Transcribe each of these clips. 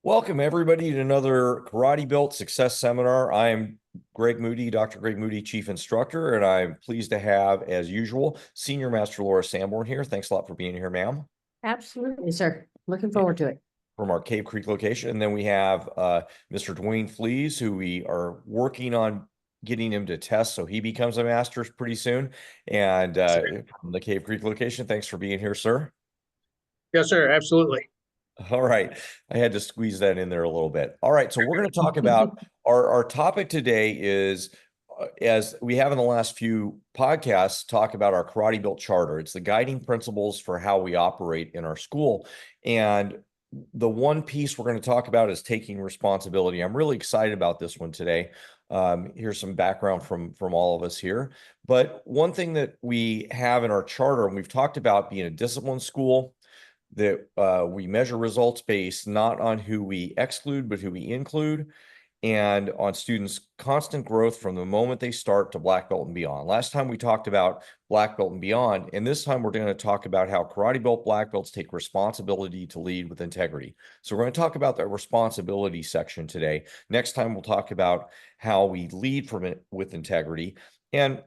Welcome everybody to another KarateBuilt Success Seminar. I am Greg Moody, Dr. Greg Moody, Chief Instructor, and I'm pleased to have, as usual, Senior Master Laura Sanborn here. Thanks a lot for being here, ma'am. Absolutely, sir. Looking forward to it. From our Cave Creek location. And then we have Mr. Dwayne Fleas, who we are working on getting him to test so he becomes a master pretty soon. And from the Cave Creek location, thanks for being here, sir. Yes, sir. Absolutely. All right. I had to squeeze that in there a little bit. All right. So we're going to talk about our topic today is, as we have in the last few podcasts, talk about our KarateBuilt Charter. It's the guiding principles for how we operate in our school. And the one piece we're going to talk about is taking responsibility. I'm really excited about this one today. Here's some background from all of us here. But one thing that we have in our charter, and we've talked about being a disciplined school, that we measure results based not on who we exclude, but who we include, and on students' constant growth from the moment they start to black belt and beyond. Last time we talked about black belt and beyond, and this time we're going to talk about how KarateBuilt Black Belts take responsibility to lead with integrity. So we're going to talk about that responsibility section today. Next time we'll talk about how we lead with integrity. And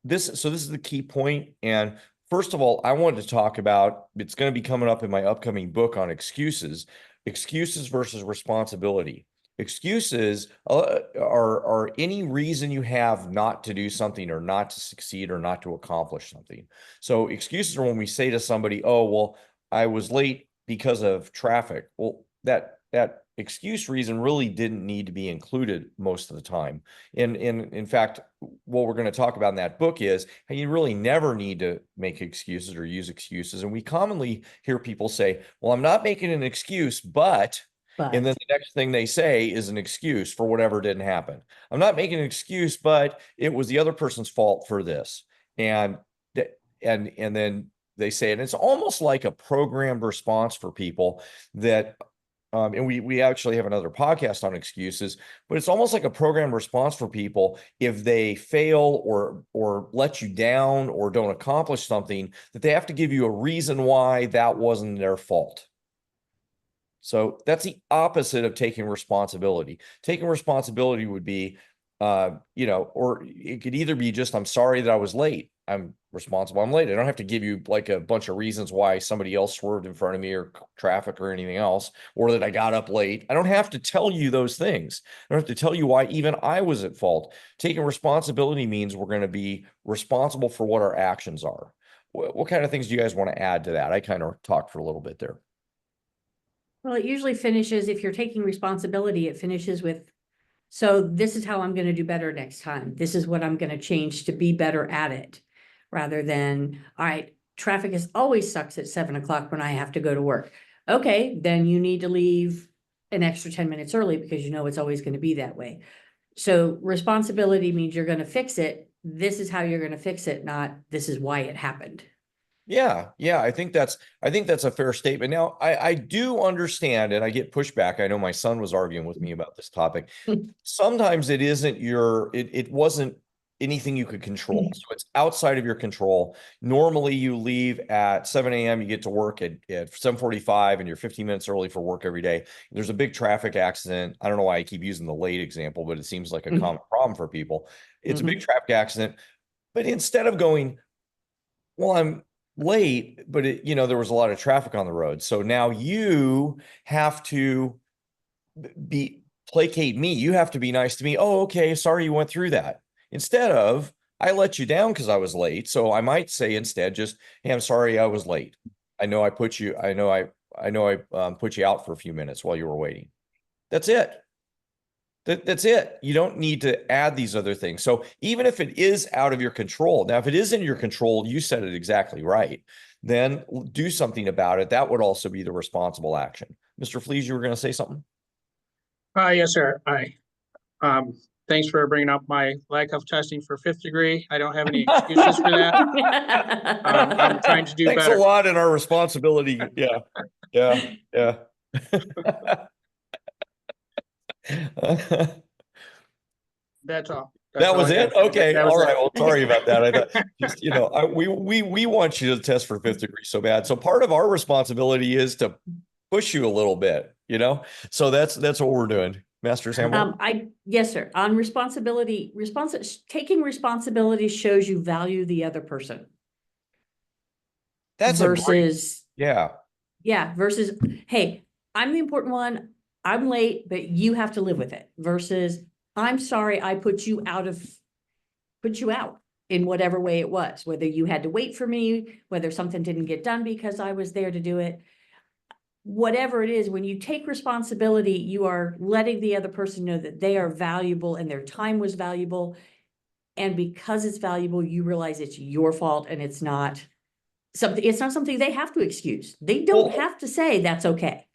this is the key point. And first of all, I wanted to talk about, it's going to be coming up in my upcoming book on excuses versus responsibility. Excuses are any reason you have not to do something or not to succeed or not to accomplish something. So excuses are when we say to somebody, oh, well, I was late because of traffic. Well, that excuse reason really didn't need to be included most of the time. In fact, what we're going to talk about in that book is how you really never need to make excuses or use excuses. And we commonly hear people say, well, I'm not making an excuse, but, and then the next thing they say is an excuse for whatever didn't happen. I'm not making an excuse, but it was the other person's fault for this. And then they say it. And it's almost like a programmed response for people that, and we actually have another podcast on excuses, but it's almost like a programmed response for people if they fail or let you down or don't accomplish something, that they have to give you a reason why that wasn't their fault. So that's the opposite of taking responsibility. Taking responsibility would be, or it could either be just, I'm sorry that I was late. I'm responsible. I'm late. I don't have to give you like a bunch of reasons why somebody else swerved in front of me or traffic or anything else, or that I got up late. I don't have to tell you those things. I don't have to tell you why even I was at fault. Taking responsibility means we're going to be responsible for what our actions are. What kind of things do you guys want to add to that? I kind of talked for a little bit there. Well, it usually finishes, if you're taking responsibility, it finishes with, so this is how I'm going to do better next time. This is what I'm going to change to be better at it. Rather than, all right, traffic always sucks at 7 o'clock when I have to go to work. Okay, then you need to leave an extra 10 minutes early because you know it's always going to be that way. So responsibility means you're going to fix it. This is how you're going to fix it, not this is why it happened. Yeah, I think that's a fair statement. Now, I do understand, and I get pushback. I know my son was arguing with me about this topic. Sometimes it isn't it wasn't anything you could control. So it's outside of your control. Normally you leave at 7 a.m., you get to work at 7:45 and you're 15 minutes early for work every day. There's a big traffic accident. I don't know why I keep using the late example, but it seems like a common problem for people. It's a big traffic accident. But instead of going, well, I'm late, but there was a lot of traffic on the road. So now you have to placate me. You have to be nice to me. Oh, okay. Sorry you went through that. Instead of, I let you down because I was late. So I might say instead, just, hey, I'm sorry I was late. I know I put you out for a few minutes while you were waiting. That's it. That's it. You don't need to add these other things. So even if it is out of your control, now, if it is in your control, you said it exactly right, then do something about it. That would also be the responsible action. Mr. Fleas, you were going to say something? Yes, sir. Thanks for bringing up my lack of testing for 5th degree. I don't have any excuses for that. I'm trying to do better. Thanks a lot in our responsibility. Yeah. That's all. That was it? Okay. All right. Well, sorry about that. I thought just, we want you to test for 5th degree so bad. So part of our responsibility is to push you a little bit, So that's what we're doing. Master Sanborn. Yes, sir. On responsibility, taking responsibility shows you value the other person. That's versus, yeah. Versus, hey, I'm the important one. I'm late, but you have to live with it. Versus, I'm sorry, I put you out in whatever way it was, whether you had to wait for me, whether something didn't get done because I was there to do it. Whatever it is, when you take responsibility, you are letting the other person know that they are valuable and their time was valuable. And because it's valuable, you realize it's your fault and it's not something they have to excuse. They don't have to say that's okay.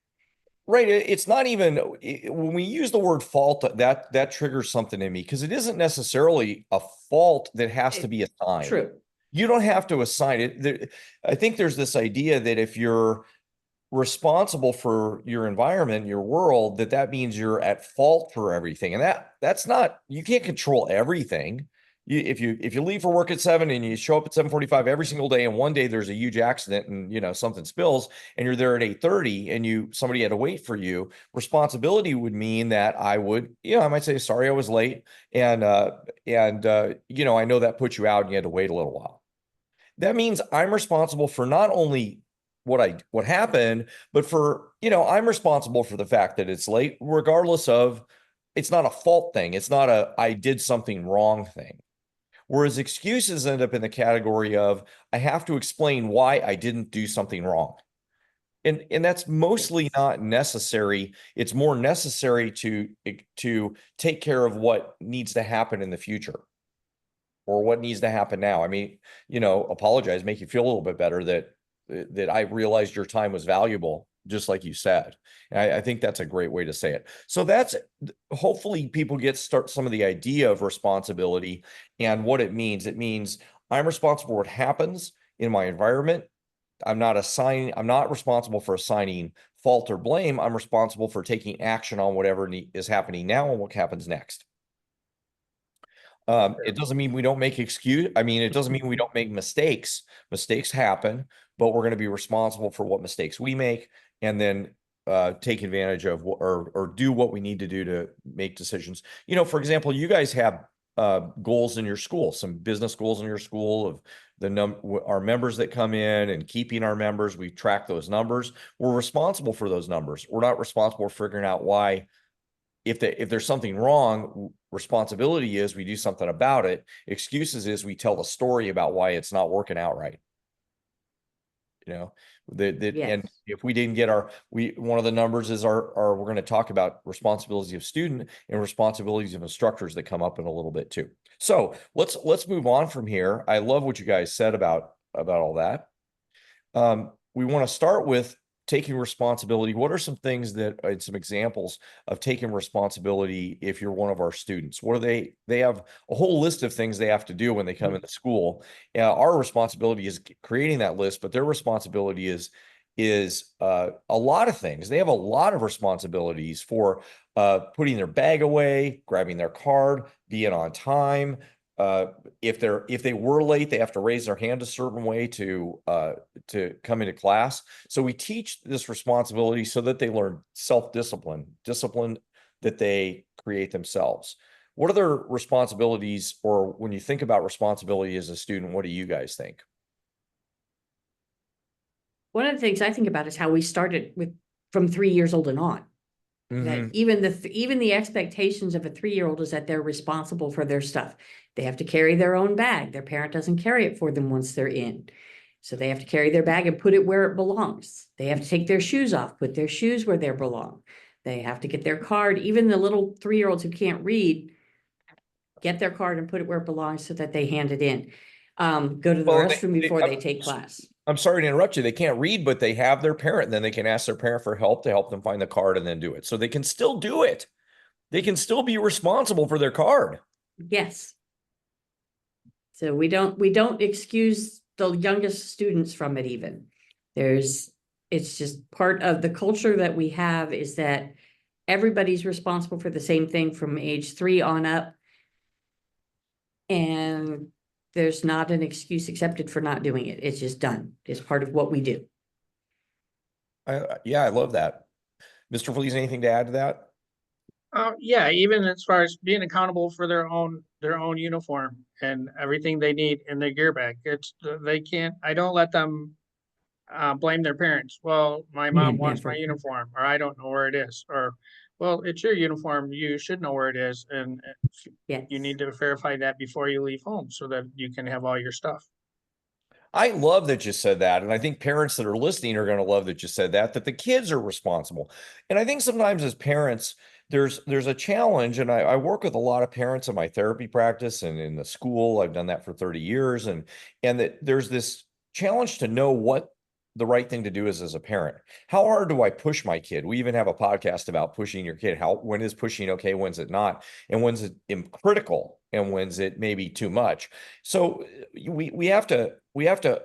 Right. It's not even when we use the word fault, that triggers something in me because it isn't necessarily a fault that has to be assigned. True. You don't have to assign it. I think there's this idea that if you're responsible for your environment, your world, that means you're at fault for everything. And that's not, you can't control everything. If you leave for work at 7 and you show up at 7:45 every single day, and one day there's a huge accident and something spills and you're there at 8:30 and somebody had to wait for you, responsibility would mean that I might say, sorry, I was late. And I know that put you out and you had to wait a little while. That means I'm responsible for not only what happened, but for, I'm responsible for the fact that it's late, regardless of, it's not a fault thing. It's not I did something wrong thing. Whereas excuses end up in the category of, I have to explain why I didn't do something wrong. And that's mostly not necessary. It's more necessary to take care of what needs to happen in the future or what needs to happen now. I mean, apologize, make you feel a little bit better that I realized your time was valuable, just like you said. And I think that's a great way to say it. So that's, hopefully people start some of the idea of responsibility and what it means. It means I'm responsible for what happens in my environment. I'm not responsible for assigning fault or blame. I'm responsible for taking action on whatever is happening now and what happens next. It doesn't mean we don't make it doesn't mean we don't make mistakes. Mistakes happen, but we're going to be responsible for what mistakes we make and then take advantage of or do what we need to do to make decisions. For example, you guys have goals in your school, some business goals in your school of our members that come in and keeping our members. We track those numbers. We're responsible for those numbers. We're not responsible for figuring out why. If there's something wrong, responsibility is we do something about it. Excuses is we tell the story about why it's not working out right. And if we didn't get one of the numbers is we're going to talk about responsibilities of student and responsibilities of instructors that come up in a little bit too. So let's move on from here. I love what you guys said about all that. We want to start with taking responsibility. What are some things and some examples of taking responsibility if you're one of our students? What are they have a whole list of things they have to do when they come into school. Our responsibility is creating that list, but their responsibility is a lot of things. They have a lot of responsibilities for putting their bag away, grabbing their card, being on time. If they were late, they have to raise their hand a certain way to come into class. So we teach this responsibility so that they learn self-discipline, discipline that they create themselves. What other responsibilities, or when you think about responsibility as a student, what do you guys think? One of the things I think about is how we started from 3 years old and on. That even the expectations of a 3-year-old is that they're responsible for their stuff. They have to carry their own bag. Their parent doesn't carry it for them once they're in. So they have to carry their bag and put it where it belongs. They have to take their shoes off, put their shoes where they belong. They have to get their card. Even the little 3-year-olds who can't read, get their card and put it where it belongs so that they hand it in. Go to the restroom before they take class. I'm sorry to interrupt you. They can't read, but they have their parent. And then they can ask their parent for help to help them find the card and then do it. So they can still do it. They can still be responsible for their card. Yes. So we don't excuse the youngest students from it even. It's just part of the culture that we have is that everybody's responsible for the same thing from age 3 on up. And there's not an excuse accepted for not doing it. It's just done. It's part of what we do. Yeah, I love that. Mr. Fleas, anything to add to that? Yeah, even as far as being accountable for their own uniform and everything they need in their gear bag. They can't, I don't let them blame their parents. Well, my Yeah, mom wants my never. uniform, or I don't know where it is, or, well, it's your uniform. You should know where it is, and Yes. you need to verify that before you leave home so that you can have all your stuff. I love that you said that. And I think parents that are listening are going to love that you said that the kids are responsible. And I think sometimes as parents, there's a challenge. And I work with a lot of parents in my therapy practice and in the school. I've done that for 30 years. And that there's this challenge to know what the right thing to do is as a parent. How hard do I push my kid? We even have a podcast about pushing your kid. When is pushing okay? When's it not? And when's it critical? And when's it maybe too much? So we have to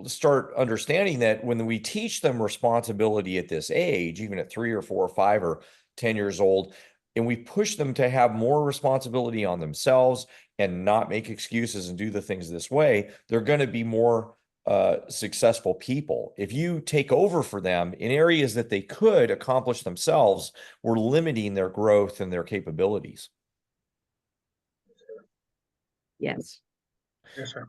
start understanding that when we teach them responsibility at this age, even at 3 or 4 or 5 or 10 years old, and we push them to have more responsibility on themselves and not make excuses and do the things this way, they're going to be more successful people. If you take over for them in areas that they could accomplish themselves, we're limiting their growth and their capabilities. Yes. Yes, sir.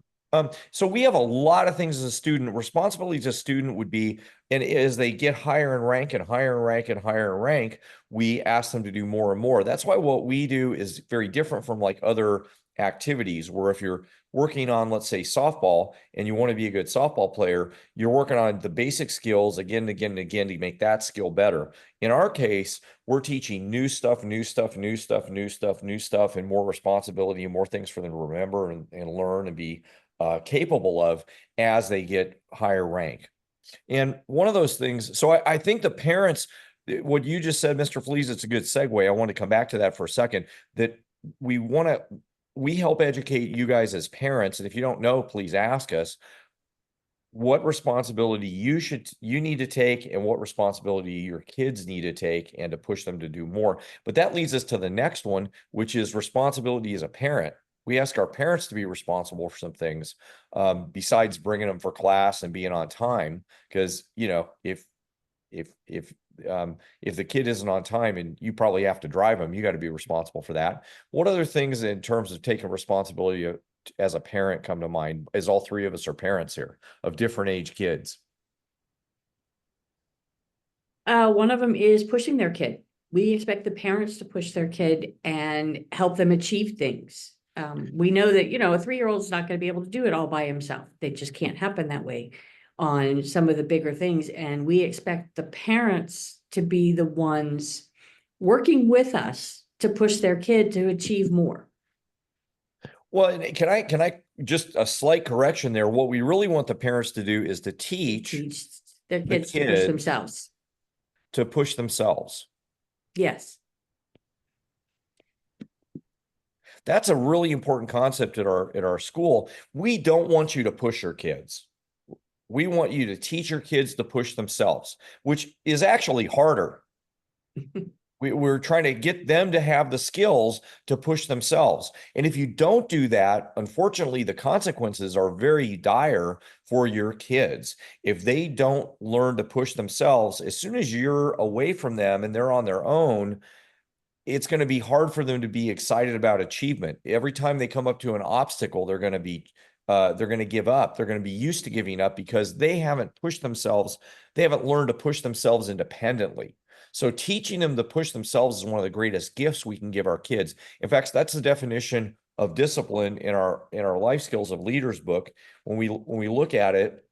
So we have a lot of things as a student. Responsibility as a student would be, and as they get higher in rank and higher in rank and higher in rank, we ask them to do more and more. That's why what we do is very different from like other activities, where if you're working on, let's say, softball, and you want to be a good softball player, you're working on the basic skills again and again and again to make that skill better. In our case, we're teaching new stuff, new stuff, new stuff, new stuff, new stuff, and more responsibility and more things for them to remember and learn and be capable of as they get higher rank. And one of those things, so I think the parents, what you just said, Mr. Fleas, it's a good segue. I want to come back to that for a second, that we help educate you guys as parents. And if you don't know, please ask us what responsibility you need to take and what responsibility your kids need to take and to push them to do more. But that leads us to the next one, which is responsibility as a parent. We ask our parents to be responsible for some things, besides bringing them for class and being on time. Because, you know, if the kid isn't on time and you probably have to drive them, you got to be responsible for that. What other things in terms of taking responsibility as a parent come to mind, as all three of us are parents here of different age kids? One of them is pushing their kid. We expect the parents to push their kid and help them achieve things. We know that, you know, a 3-year-old is not going to be able to do it all by himself. They just can't happen that way on some of the bigger things. And we expect the parents to be the ones working with us to push their kid to achieve more. Well, can I just a slight correction there? What we really want the parents to do is to teach Their the kids to push kid themselves. to push themselves. Yes. That's a really important concept at our school. We don't want you to push your kids. We want you to teach your kids to push themselves, which is actually harder. We're trying to get them to have the skills to push themselves. And if you don't do that, unfortunately, the consequences are very dire for your kids. If they don't learn to push themselves, as soon as you're away from them and they're on their own, it's going to be hard for them to be excited about achievement. Every time they come up to an obstacle, they're going to give up. They're going to be used to giving up because they haven't pushed themselves. They haven't learned to push themselves independently. So teaching them to push themselves is one of the greatest gifts we can give our kids. In fact, that's the definition of discipline in our Life Skills of Leaders book. When we look at it,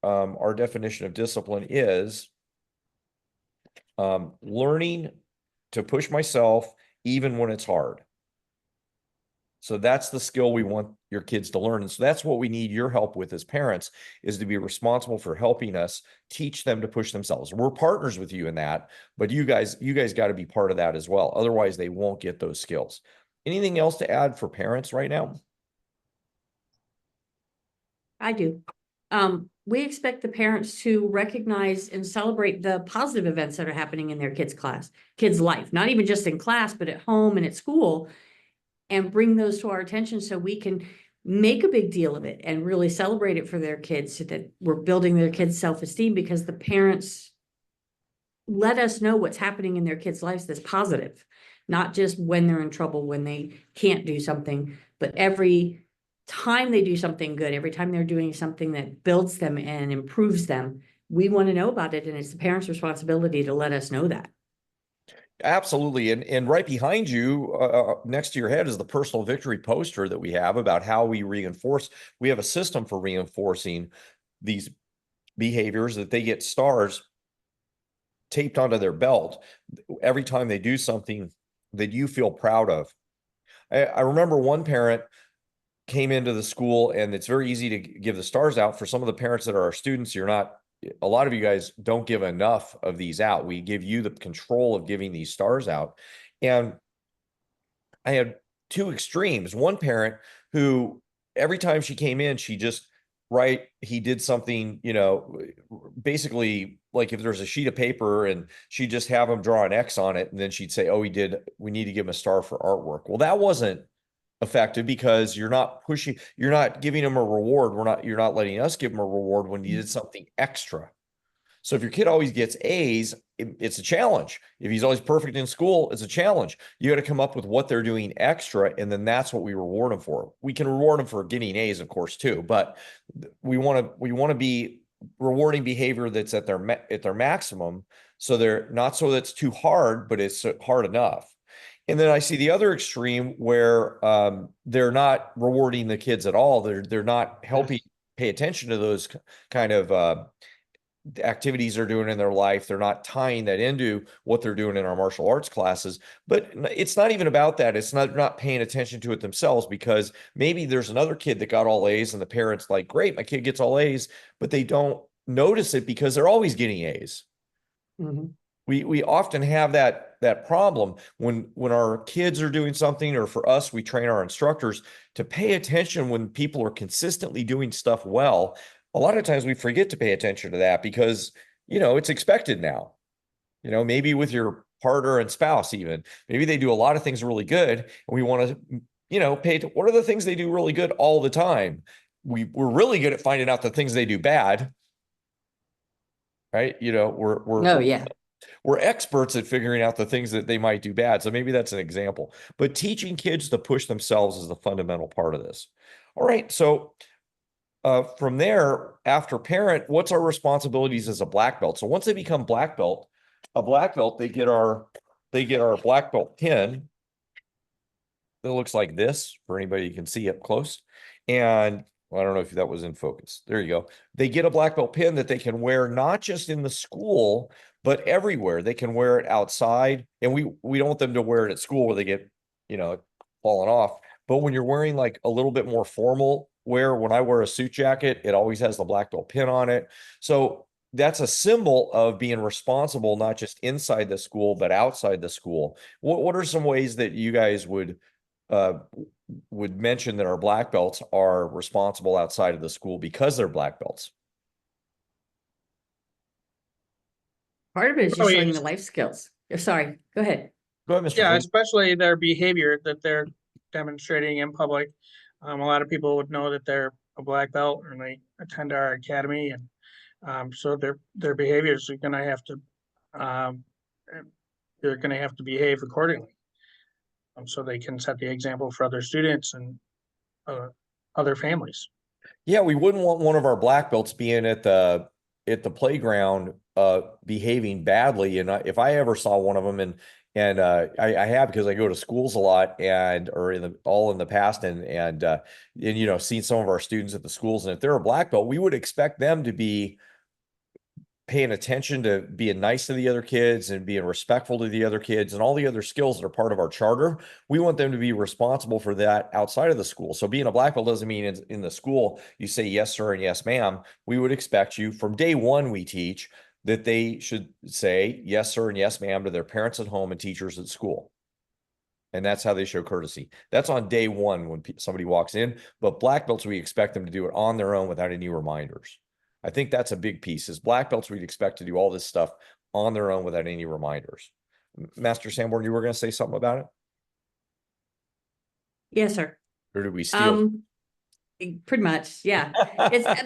our definition of discipline is learning to push myself even when it's hard. So that's the skill we want your kids to learn. And so that's what we need your help with as parents, is to be responsible for helping us teach them to push themselves. We're partners with you in that, but you guys got to be part of that as well. Otherwise, they won't get those skills. Anything else to add for parents right now? I do. We expect the parents to recognize and celebrate the positive events that are happening in their kids' life, not even just in class, but at home and at school, and bring those to our attention so we can make a big deal of it and really celebrate it for their kids, so that we're building their kids' self-esteem, because the parents let us know what's happening in their kids' lives that's positive, not just when they're in trouble, when they can't do something, but every time they do something good, every time they're doing something that builds them and improves them, we want to know about it. And it's the parents' responsibility to let us know that. Absolutely. And right behind you, next to your head, is the personal victory poster that we have about how we reinforce. We have a system for reinforcing these behaviors, that they get stars taped onto their belt every time they do something that you feel proud of. I remember one parent came into the school, and it's very easy to give the stars out. For some of the parents that are our students, a lot of you guys don't give enough of these out. We give you the control of giving these stars out. And I had two extremes. One parent who, every time she came in, she just, he did something, basically, like if there's a sheet of paper and she'd just have him draw an X on it, and then she'd say, oh, we need to give him a star for artwork. Well, that wasn't effective, because you're not giving him a reward. You're not letting us give him a reward when you did something extra. So if your kid always gets A's, it's a challenge. If he's always perfect in school, it's a challenge. You got to come up with what they're doing extra, and then that's what we reward them for. We can reward them for getting A's, of course, too, but we want to be rewarding behavior that's at their maximum, so they're not, so that's too hard, but it's hard enough. And then I see the other extreme where they're not rewarding the kids at all. They're not helping pay attention to those kind of activities they're doing in their life. They're not tying that into what they're doing in our martial arts classes. But it's not even about that. It's not paying attention to it themselves, because maybe there's another kid that got all A's and the parents like, great, my kid gets all A's, but they don't notice it because they're always getting A's. Mm-hmm. We often have that problem when our kids are doing something, or for us, we train our instructors to pay attention when people are consistently doing stuff well. A lot of times we forget to pay attention to that because, it's expected now. Maybe with your partner and spouse, even maybe they do a lot of things really good, and we want to, what are the things they do really good all the time? We're really good at finding out the things they do bad, right? Yeah. We're experts at figuring out the things that they might do bad. So maybe that's an example. But teaching kids to push themselves is the fundamental part of this. All right. So from there, after parent, what's our responsibilities as a black belt? So once they become black belt, they get our black belt pin. It looks like this for anybody who can see up close. And I don't know if that was in focus. There you go. They get a black belt pin that they can wear not just in the school, but everywhere. They can wear it outside, and we don't want them to wear it at school where they get, falling off. But when you're wearing like a little bit more formal wear, when I wear a suit jacket, it always has the black belt pin on it. So that's a symbol of being responsible, not just inside the school, but outside the school. What are some ways that you guys would mention that our black belts are responsible outside of the school because they're black belts? Part of it is just showing the life skills. Sorry, go ahead. Go ahead, Mr. Yeah, Flynn. especially their behavior that they're demonstrating in public. A lot of people would know that they're a black belt or they attend our academy, and so their behaviors are going to have to they're going to have to behave accordingly, so they can set the example for other students and other families. Yeah, we wouldn't want one of our black belts being at the playground behaving badly. And if I ever saw one of them, and I have, because I go to schools a lot, or in the past, and seen some of our students at the schools, and if they're a black belt, we would expect them to be paying attention to being nice to the other kids and being respectful to the other kids and all the other skills that are part of our charter. We want them to be responsible for that outside of the school. So being a black belt doesn't mean in the school you say yes, sir, and yes, ma'am. We would expect you from day one, we teach that they should say yes, sir, and yes, ma'am to their parents at home and teachers at school. And that's how they show courtesy. That's on day one when somebody walks in. But black belts, we expect them to do it on their own without any reminders. I think that's a big piece. Is black belts, we'd expect to do all this stuff on their own without any reminders. Master Sanborn, you were going to say something about it? Yes, sir. Or did we steal? Pretty much, yeah. It's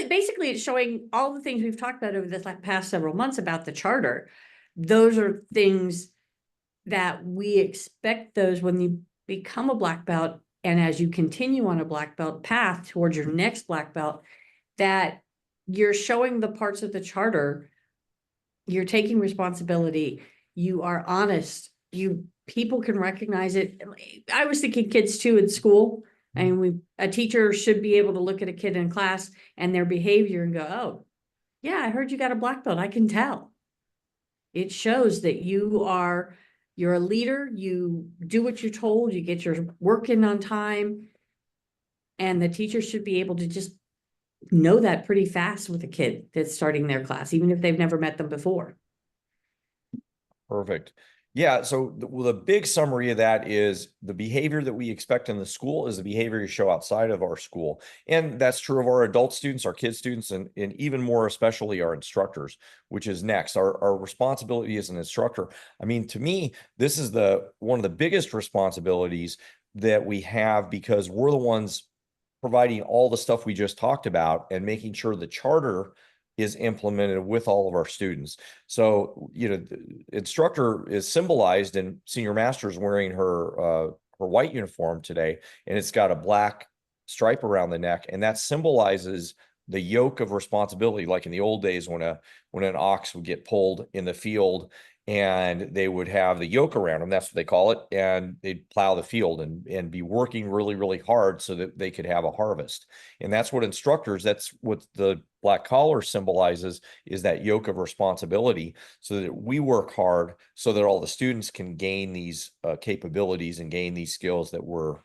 basically it's showing all the things we've talked about over the past several months about the charter. those are things that we expect those when you become a black belt, and as you continue on a black belt path towards your next black belt, that you're showing the parts of the charter, you're taking responsibility, you are honest, people can recognize it. I was thinking kids too in school. I mean, a teacher should be able to look at a kid in class and their behavior and go, oh, yeah, I heard you got a black belt. I can tell. It shows that you're a leader, you do what you're told, you get your work in on time. And the teacher should be able to just know that pretty fast with a kid that's starting their class, even if they've never met them before. Perfect. Yeah. So the big summary of that is the behavior that we expect in the school is the behavior you show outside of our school. And that's true of our adult students, our kid students, and even more especially our instructors, which is next. Our responsibility as an instructor. I mean, to me, this is one of the biggest responsibilities that we have, because we're the ones providing all the stuff we just talked about and making sure the charter is implemented with all of our students. So, the instructor is symbolized in Senior Master's wearing her white uniform today, and it's got a black stripe around the neck, and that symbolizes the yoke of responsibility, like in the old days when an ox would get pulled in the field and they would have the yoke around them, that's what they call it, and they'd plow the field and be working really, really hard so that they could have a harvest. And that's what that's what the black collar symbolizes, is that yoke of responsibility, so that we work hard so that all the students can gain these capabilities and gain these skills that we're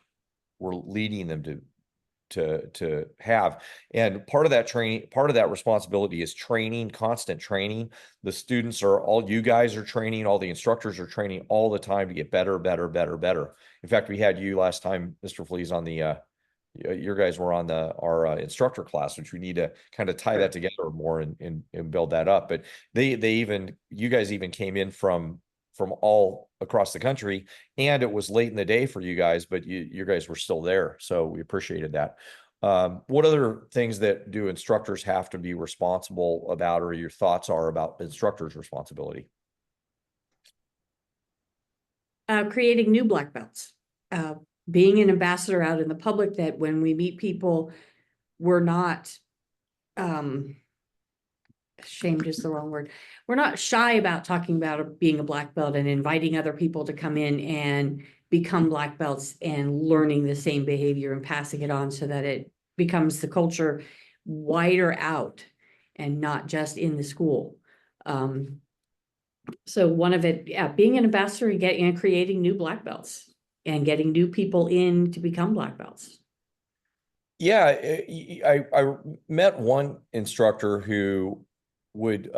leading them to have. And part of that training, part of that responsibility is training, constant training. The students you guys are training, all the instructors are training all the time to get better, better, better, better. In fact, we had you last time, Mr. Fleas, on your guys were on our instructor class, which we need to kind of tie that together more and build that up. But you guys even came in from all across the country, and it was late in the day for you guys, but you guys were still there. So we appreciated that. What other things do instructors have to be responsible about, or your thoughts are about instructors' responsibility? Creating new black belts, being an ambassador out in the public, that when we meet people, we're not, ashamed is the wrong word. We're not shy about talking about being a black belt and inviting other people to come in and become black belts and learning the same behavior and passing it on, so that it becomes the culture wider out and not just in the school. So one of it, yeah, being an ambassador and creating new black belts and getting new people in to become black belts. Yeah, I met one instructor who would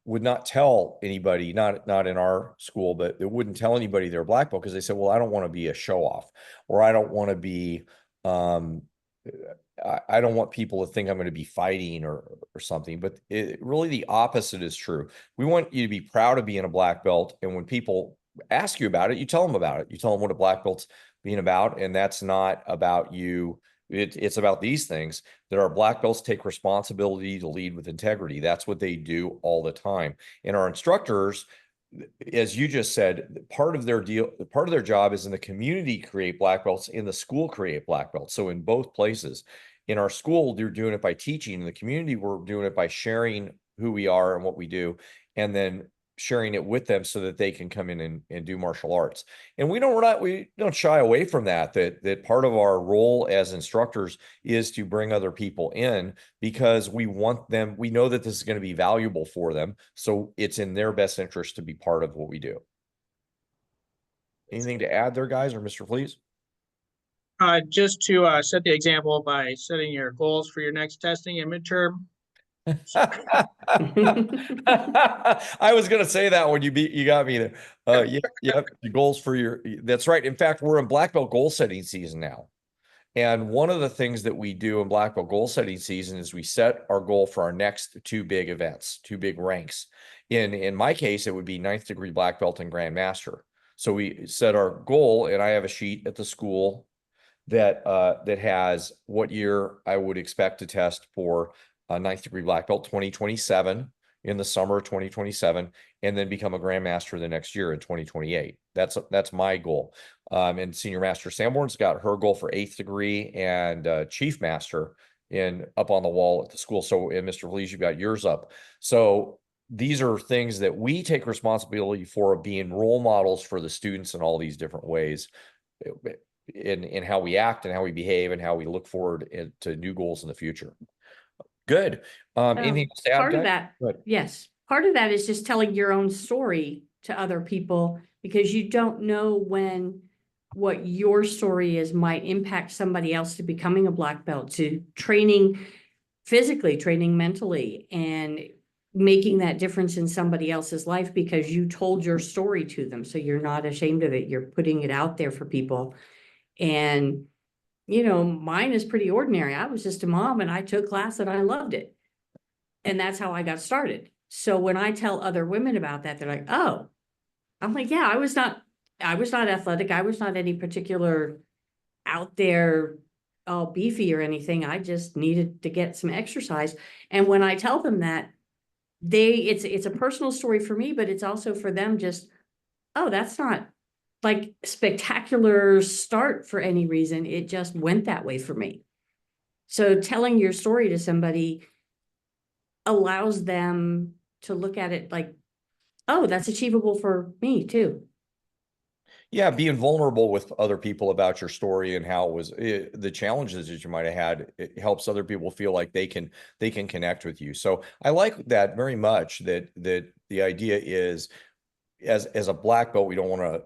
not tell anybody, not in our school, but they wouldn't tell anybody they're black belt, because they said, well, I don't want to be a show off, or I don't want to be I don't want people to think I'm going to be fighting or something. But really the opposite is true. We want you to be proud of being a black belt, and when people ask you about it, you tell them about it. You tell them what a black belt's being about, and that's not about you. It's about these things, that our black belts take responsibility to lead with integrity. That's what they do all the time. And our instructors, as you just said, part of their job is in the community create black belts, in the school create black belts. So in both places, in our school, they're doing it by teaching. In the community, we're doing it by sharing who we are and what we do, and then sharing it with them so that they can come in and do martial arts. And we don't shy away from that part of our role as instructors is to bring other people in, because we want them, we know that this is going to be valuable for them. So it's in their best interest to be part of what we do. Anything to add there, guys, or Mr. Fleas? Just to set the example by setting your goals for your next testing and midterm. I was going to say that when you got me there. Yep. The goals for that's right. In fact, we're in black belt goal setting season now. And one of the things that we do in black belt goal setting season is we set our goal for our next two big events, two big ranks. In my case, it would be 9th degree black belt and grandmaster. So we set our goal, and I have a sheet at the school that has what year I would expect to test for 9th degree black belt, 2027. in the summer of 2027, and then become a grandmaster the next year in 2028. That's my goal. And Senior Master Sanborn's got her goal for 8th degree and Chief Master up on the wall at the school. So, and Mr. Flees, you've got yours up. So these are things that we take responsibility for, being role models for the students in all these different ways, in how we act and how we behave and how we look forward to new goals in the future. Good. Anything else to add, Part of guys? that, Go ahead. yes, part of that is just telling your own story to other people, because you don't know when what your story is might impact somebody else to becoming a black belt, to training physically, training mentally, and making that difference in somebody else's life because you told your story to them. So you're not ashamed of it. You're putting it out there for people. And, you know, mine is pretty ordinary. I was just a mom and I took class and I loved it. And that's how I got started. So when I tell other women about that, they're like, oh, I'm like, yeah, I was not athletic. I was not any particular out there, all beefy or anything. I just needed to get some exercise. And when I tell them that, it's a personal story for me, but it's also for them just, oh, that's not like spectacular start for any reason. It just went that way for me. So telling your story to somebody allows them to look at it like, oh, that's achievable for me too. Yeah, being vulnerable with other people about your story and how it was, the challenges that you might have had, it helps other people feel like they can connect with you. So I like that very much, that the idea is, as a black belt, we don't want to,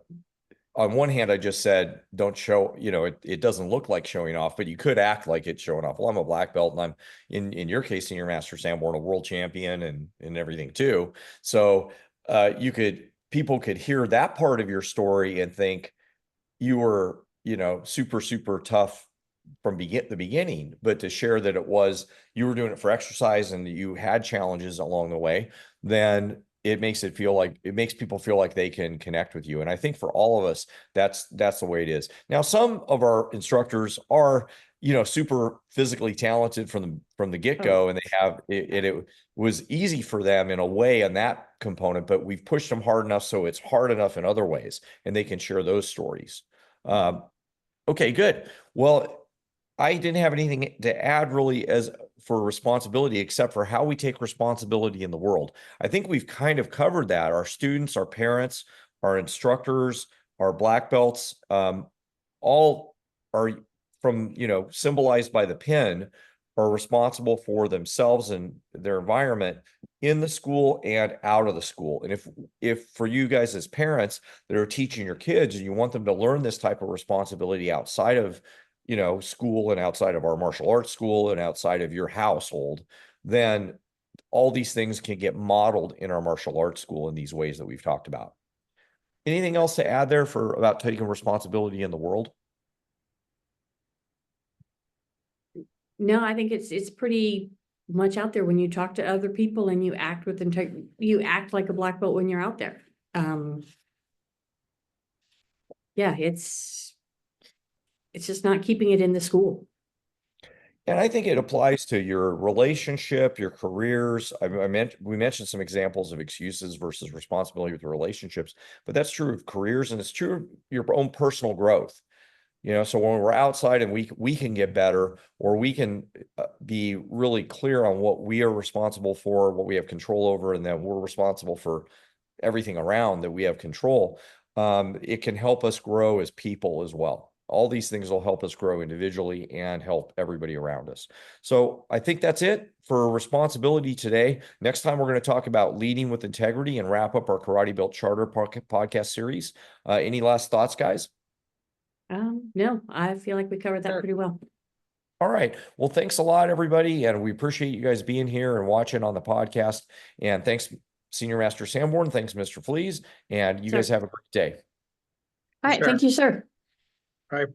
on one hand, I just said, don't show, it doesn't look like showing off, but you could act like it's showing off. Well, I'm a black belt and I'm in your case, Senior Master Sanborn, a world champion and everything too. So people could hear that part of your story and think you were, super, super tough from the beginning, but to share that you were doing it for exercise and you had challenges along the way, then it makes people feel like they can connect with you. And I think for all of us, that's the way it is. Now, some of our instructors are, super physically talented from the get-go, and it was easy for them in a way on that component, but we've pushed them hard enough so it's hard enough in other ways, and they can share those stories. Okay, good. Well, I didn't have anything to add really as for responsibility, except for how we take responsibility in the world. I think we've kind of covered that. Our students, our parents, our instructors, our black belts, all are from, symbolized by the pin, are responsible for themselves and their environment in the school and out of the school. And if for you guys as parents that are teaching your kids and you want them to learn this type of responsibility outside of, school and outside of our martial arts school and outside of your household, then all these things can get modeled in our martial arts school in these ways that we've talked about. Anything else to add there about taking responsibility in the world? No, I think it's pretty much out there when you talk to other people and you act with integrity. You act like a black belt when you're out there. Yeah, it's just not keeping it in the school. And I think it applies to your relationship, your careers. We mentioned some examples of excuses versus responsibility with relationships, but that's true of careers, and it's true of your own personal growth. So when we're outside and we can get better, or we can be really clear on what we are responsible for, what we have control over, and then we're responsible for everything around that we have control. It can help us grow as people as well. All these things will help us grow individually and help everybody around us. So I think that's it for responsibility today. Next time, we're going to talk about leading with integrity and wrap up our KarateBuilt Charter podcast series. Any last thoughts, guys? No, I feel like we covered that pretty well. All right. Well, thanks a lot, everybody. And we appreciate you guys being here and watching on the podcast. And thanks, Senior Master Sanborn. Thanks, Mr. Flees. And you guys have a great day. All right. Thank you, sir. All right.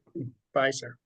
Bye, sir.